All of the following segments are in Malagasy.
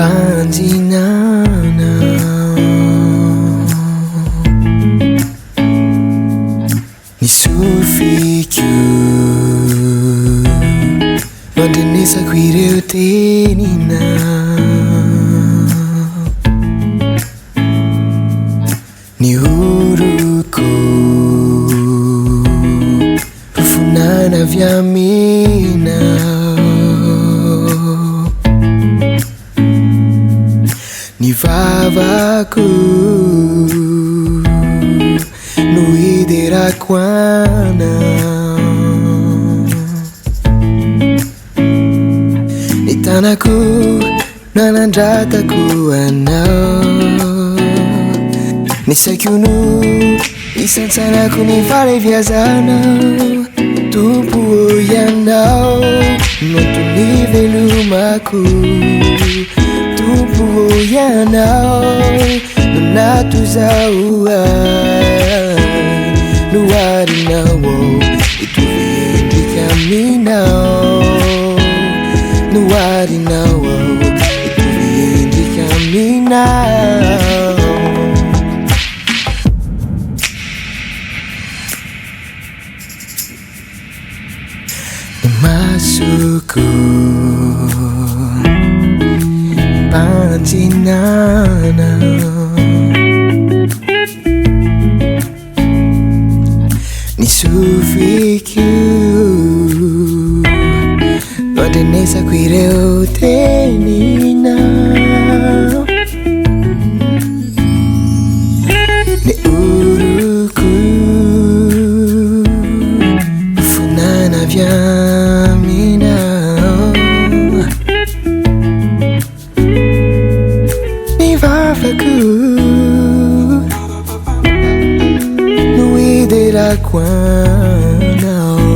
Banzinana Nisufiko Mandenesako ireo tenina Nihoroko Rufunana avy aminao Ny vavako no hiderako anao Ny tanako nanandratako anao Ny saiko no isantsanako ny faleviazanao Tompo ianao noantony velomako Tompo ianao no natozao no arinao Itovy endrika aminao no arinao Itovy endrika aminao Ny masoko Banzinana Nisufiko Mandenesako ireo tenina Ny oroko Rufunana avy aminao Ny vavako no hiderako anao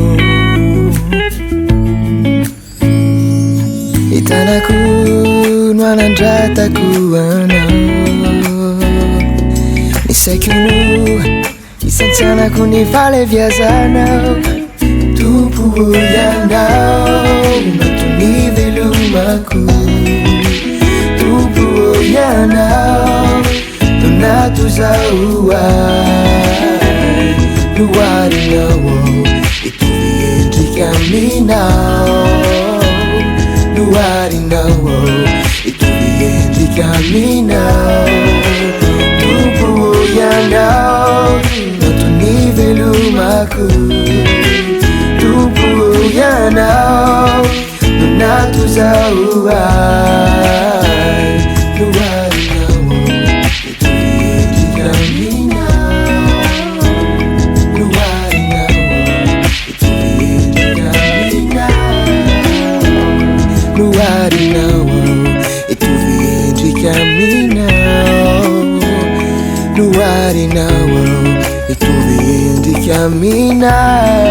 Ny tanako no hanandratako anao Ny saiko no isantsanako ny faleviazanao Tompo ianao noantony velomako Tompo ianao no natozao no arinao Itovy endrika aminao no arinao Itovy endrika aminao Tompo ianao noantony velomako Tompo ianao no natozao no arinao Itovy endrika aminao no arinao Itovy endrika aminao no arinao Itovy endrika aminao no arinao Itovy endrika aminao